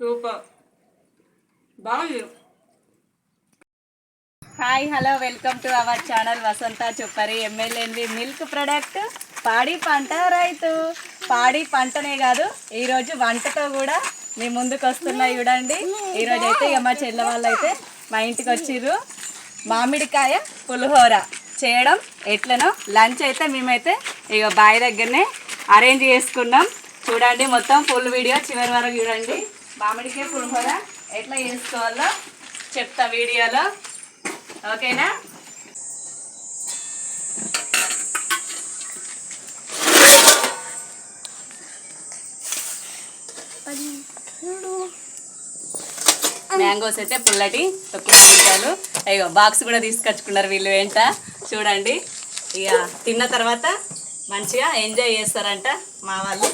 Super బాగుంది. Hi hello welcome to our channel Vasantha Choppari. ఎమ్మెల్యేది milk product పాడి పంట రైతు. పాడి పంటనే కాదు ఈరోజు వంటతో కూడా మీ ముందుకు వస్తున్నాయి చూడండి. ఈరోజు అయితే మా చెల్లె వాళ్ళు అయితే మా ఇంటికి వచ్చిర్రు. మామిడికాయ పులిహోర చేయడం ఎట్లనో లంచ్ అయితే మేమైతే ఇక బావి దగ్గరనే అరేంజ్ చేసుకున్నాం. చూడండి మొత్తం ఫుల్ వీడియో చివరి వరకు చూడండి. మామిడికాయ పులిహోర ఎట్లా చేసుకోవాలో చెప్తా వీడియోలో, ఓకేనా? మ్యాంగోస్ అయితే పుల్లటి తొక్కులు. అయ్యో బాక్స్ కూడా తీసుకొచ్చుకున్నారు వీళ్ళు వెంట. చూడండి ఇక తిన్న తర్వాత మంచిగా ఎంజాయ్ చేస్తారంట మా వాళ్ళు.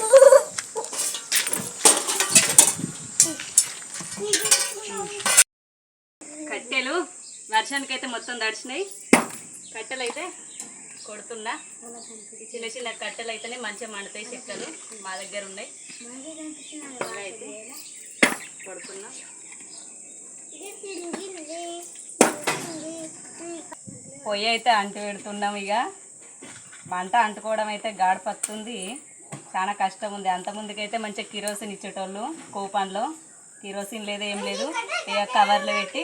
కట్టెలు వర్షానికి అయితే మొత్తం తడిచినాయి. కట్టెలు అయితే కొడుతున్నా. చిన్న చిన్న కట్టెలు అయితేనే మంచిగా మండుతాయి. చెక్కలు మా దగ్గర ఉన్నాయి. అయితే కొడుతున్నా. పొయ్యి అయితే అంటు పెడుతున్నాం. ఇక మంట అంటుకోవడం అయితే గాడిపత్తుంది. చాలా కష్టం ఉంది. అంతకుముందుకైతే మంచిగా కిరోసిన్ ఇచ్చేటోళ్ళు కూపన్లో. కిరోసిన్ లేదు ఏం లేదు. ఇక కవర్లు పెట్టి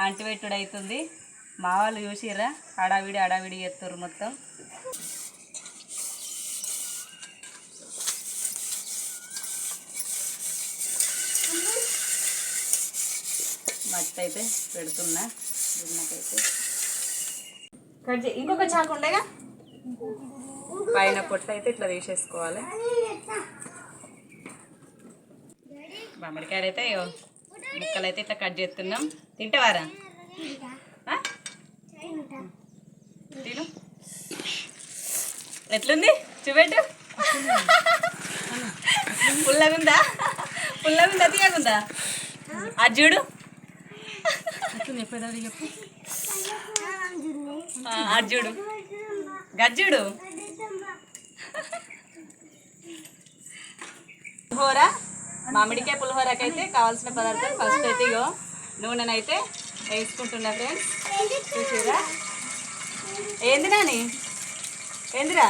అంటుపెట్టుడు అవుతుంది. మా వాళ్ళు చూసిర్రా అడావిడి చేస్తారు మొత్తం. మట్టి అయితే పెడుతున్నా. గిన్నెకైతే కట్ చేయి. ఇంకొక చాకు ఉండేగా పైన పొట్టు అయితే ఇట్లా తీసేసుకోవాలి. మామిడికాయలు అయితే ముక్కలు అయితే ఇట్లా కట్ చేస్తున్నాం. తింటావారా? తిను. ఎట్లుంది చూపెట్టు. పుల్లగుందా తీయగుందా? అది చూడు. అది చూడు గజ్జుడు. పులిహోర మామిడికాయ పులిహోరకైతే కావాల్సిన పదార్థాలు ఫస్ట్ అయితే ఇగో నూనెనైతే వేసుకుంటున్నా ఫ్రెండ్స్. చూసిరా? ఏంది నాని? ఏందిరా?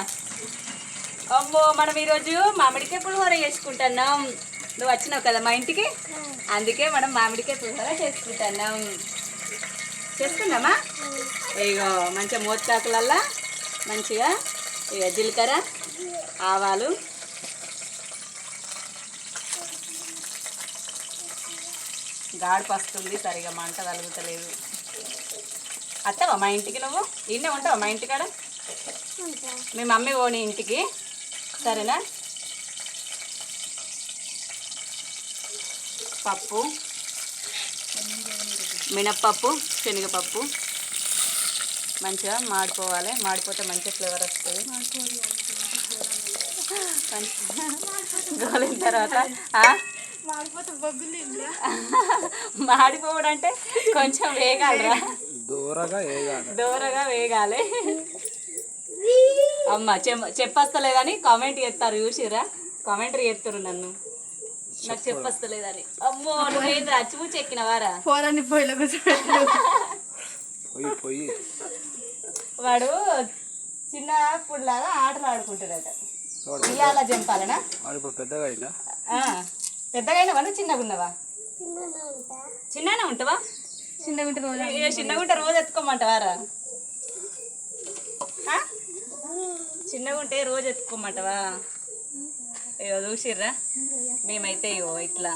అమ్మో మనం ఈరోజు మామిడికాయ పులిహోర చేసుకుంటున్నాం. నువ్వు వచ్చినావు కదా మా ఇంటికి, అందుకే మనం మామిడికాయ పులిహోర చేసుకుంటున్నాం. చేసుకుందామా? ఇగో మంచిగా మోత్తాకులల్లా మంచిగా ఇక జీలకర్ర ఆవాలు గాడిపస్తుంది. సరిగా మంట తలుగుతలేదు. అత్తవా మా ఇంటికి? నువ్వు ఇన్నే ఉంటావా మా ఇంటికాడ? మీ మమ్మీ పోనీ ఇంటికి, సరేనా? పప్పు, మినప్పప్పు, శనగపప్పు మంచిగా మాడిపోవాలి. మాడిపోతే మంచిగా ఫ్లేవర్ వస్తుంది. గోలిన తర్వాత మాడిపోవడం అంటే కొంచెం వేగాలరా, దూరగా వేగాలి. అమ్మ చెప్పస్తలేదని కామెంట్ చేస్తారు. చూసిరా? కామెంటరీ చేస్తారు నన్ను. నాకు చెప్పస్తలేదని. అమ్మో నువ్వేంద్ర అచ్చిపూచి ఎక్కినవారా? వాడు చిన్న పుల్లాగా ఆటలు ఆడుకుంటాడట. ఇవాళ చంపాలనా? పెద్దగా అయినా వాళ్ళు చిన్నగా ఉన్నావా? చిన్ననే ఉంటావా? చిన్నగా ఉంటే రోజు ఎత్తుకోమంటావారా? చిన్నగా ఉంటే రోజు ఎత్తుకోమంటావా? ఇగో చూసిర్రా? మేమైతే ఇగో ఇట్లా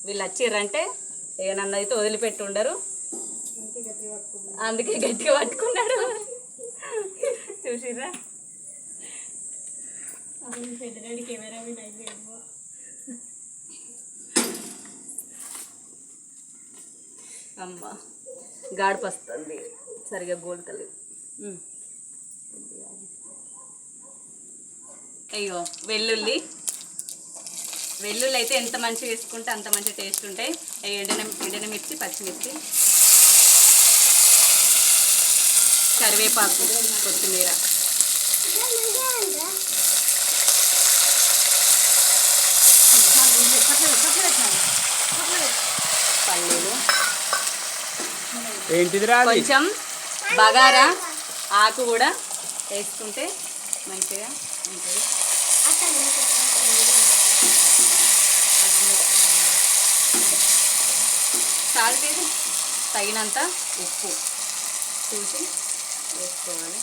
వీళ్ళు వచ్చిర్రంటే ఇక నన్ను అయితే వదిలిపెట్టి ఉండరు. అందుకే గట్టిగా పట్టుకున్నాడు. చూసిర్రా? అమ్మ గాడిపస్తుంది. సరిగా గోల్కలు. అయ్యో వెల్లుల్లి అయితే ఎంత మంచిగా వేసుకుంటే అంత మంచి టేస్ట్ ఉంటాయి. ఎండనమిర్చి, పచ్చిమిర్చి, కరివేపాకు, కొత్తిమీర. పల్లీలు, ఏంటిదిరా అది? కొంచెం బగారా ఆకు కూడా వేసుకుంటే మంచిగా ఉంటుంది. సాల్ట్ వేసి తగినంత ఉప్పు చూసి వేసుకోవాలి.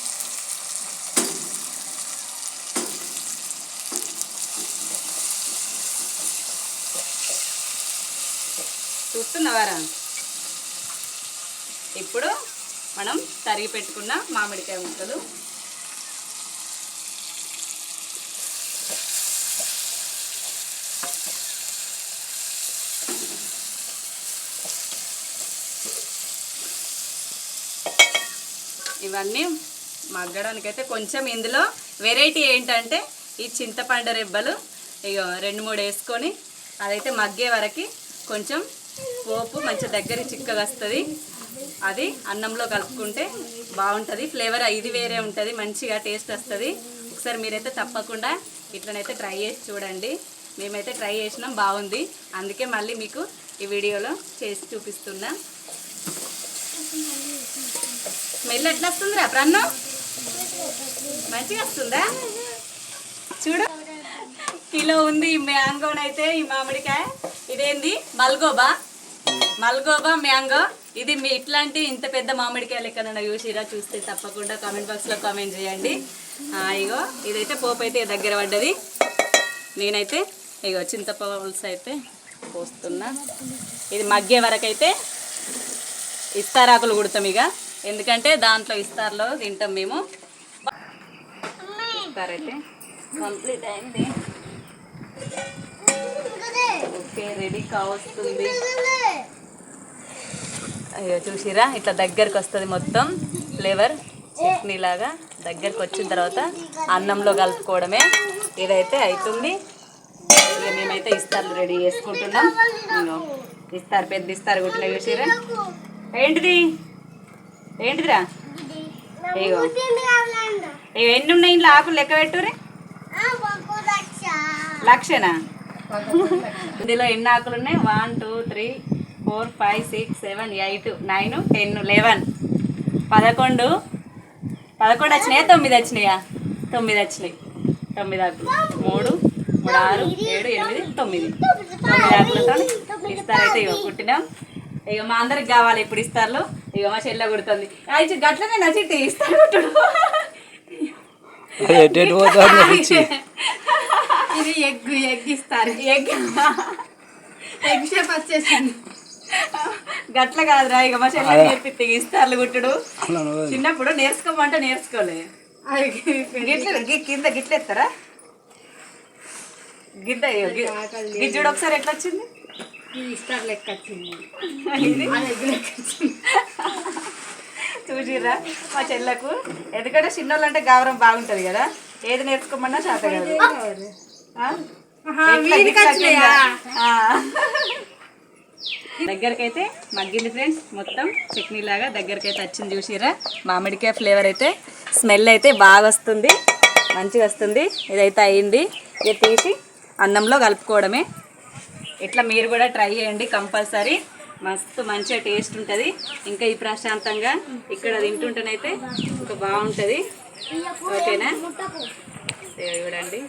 చూస్తున్నావారా? ఇప్పుడు మనం తరిగి పెట్టుకున్న మామిడికాయ ముక్కలు ఇవన్నీ మగ్గడానికైతే కొంచెం ఇందులో వెరైటీ ఏంటంటే ఈ చింతపండు రెబ్బలు ఇక 2-3 వేసుకొని అదైతే మగ్గే వరకు కొంచెం పోపు మంచి దగ్గర చిక్కగా వస్తుంది. అది అన్నంలో కలుపుకుంటే బాగుంటుంది. ఫ్లేవర్ ఇది వేరే ఉంటుంది, మంచిగా టేస్ట్ వస్తుంది. ఒకసారి మీరైతే తప్పకుండా ఇట్లనైతే ట్రై చేసి చూడండి. మేమైతే ట్రై చేసినాం, బాగుంది. అందుకే మళ్ళీ మీకు ఈ వీడియోలో చేసి చూపిస్తున్నా. స్మెల్ ఎట్లా వస్తుందిరా ప్రన్ను? మంచిగా వస్తుందా? చూడు, కిలో ఉంది ఈ మ్యాంగోనైతే. ఈ మామిడికాయ ఇదేంది మల్గోబా మ్యాంగో. ఇది మీ ఇట్లాంటి ఇంత పెద్ద మామిడికాయలు ఎక్కడన్నా చూసిరా? చూస్తే తప్పకుండా కామెంట్ బాక్స్లో కామెంట్ చేయండి. ఇగో ఇదైతే పోపు అయితే దగ్గర పడ్డది. నేనైతే ఇగో చింతపులుసు అయితే పోస్తున్నా. ఇది మగ్గే వరకు అయితే ఇస్తారాకులు కుడతాం ఇక, ఎందుకంటే దాంట్లో ఇస్తార్లో తింటాం మేము. ఇస్తారైతే కంప్లీట్ అయింది. ఓకే, రెడీ కావస్తుంది. అయ్యో చూసిరా, ఇట్లా దగ్గరకు వస్తుంది మొత్తం ఫ్లేవర్ చట్నీ లాగా. దగ్గరకు వచ్చిన తర్వాత అన్నంలో కలుపుకోవడమే. ఇదైతే అవుతుంది. ఇక మేమైతే ఇస్తార్లు రెడీ చేసుకుంటున్నాం. ఇస్తారు, పెద్ద ఇస్తారు గుట్ల చూసిరా. ఏంటిదిరా? ఇగో ఎన్ని ఉన్నాయి ఇంట్లో ఆకులు లెక్క పెట్టురే. 1,00,000 ఇందులో ఎన్ని ఆకులు ఉన్నాయి? 1 2 3 4 5 6 7 8 9 10 11 11 వచ్చినాయా? 9 వచ్చినాయా? 9 వచ్చినాయి. 9 ఆకులు. 3 6 7 8 9 ఆకులతో ఇస్తారైతే ఇగో కుట్టినాం. ఇక మా అందరికి కావాలి ఇప్పుడు ఇస్తారులు. ఇక మా చెల్లె కుడుతుంది. అయితే గట్లనే నచ్చితే ఇస్తారు కుట్టుడు. ఇది ఎగ్ ఇస్తారు. ఎగ్ షేప్ వచ్చేసింది. గట్ల కాదురా, ఇక మా చెల్లె నేర్పిస్తే ఇస్తారులు కుట్టుడు. చిన్నప్పుడు నేర్చుకోమంటే నేర్చుకోలే. కింద గిట్ల ఎత్తారా? గిజ్జుడు ఒకసారి ఎట్లా వచ్చింది? ఇస్తారు లెక్క వచ్చింది. చూసిర్రా మా చెల్లకు? ఎందుకంటే చిన్నోళ్ళు అంటే గౌరవం బాగుంటుంది కదా, ఏది నేర్చుకోమన్నా చేత కాదు. దగ్గరకైతే మగ్గింది ఫ్రెండ్స్, మొత్తం చట్నీ లాగా దగ్గరకైతే వచ్చింది. చూసిర్రా, మామిడికాయ ఫ్లేవర్ అయితే స్మెల్ అయితే బాగా వస్తుంది, మంచిగా వస్తుంది. ఇదైతే అయింది. ఇక తీసి అన్నంలో కలుపుకోవడమే. ఇట్లా మీరు కూడా ట్రై చేయండి కంపల్సరీ. మస్తు మంచిగా టేస్ట్ ఉంటుంది. ఇంకా ఈ ప్రశాంతంగా ఇక్కడ తింటుంటేనైతే ఇంకా బాగుంటుంది. ఓకేనా? చూడండి,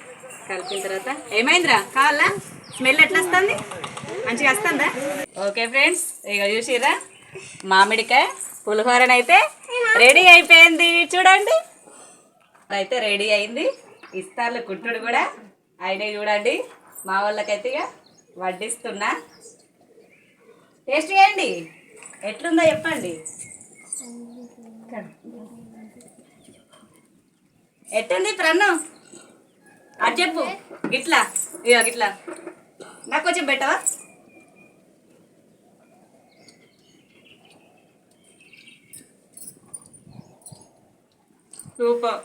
కలిపిన తర్వాత ఏమైందిరా? కావాలా? స్మెల్ ఎట్లా వస్తుంది? మంచిగా వస్తుందా? ఓకే ఫ్రెండ్స్, ఇక చూసిరా మామిడికాయ పులిహోరనైతే రెడీ అయిపోయింది. చూడండి, అయితే రెడీ అయింది. ఇస్తార్లు కుట్టుడు కూడా అయినాయి. చూడండి, మా వాళ్ళకైతే ఇక వడ్డిస్తున్నా. టేస్ట్ చేయండి, ఎట్లుందో చెప్పండి. ఎట్టుంది ప్రన్ను? అది చెప్పు. గిట్లా ఇక గిట్లా నాకు కొంచెం పెట్టవా? సూపర్.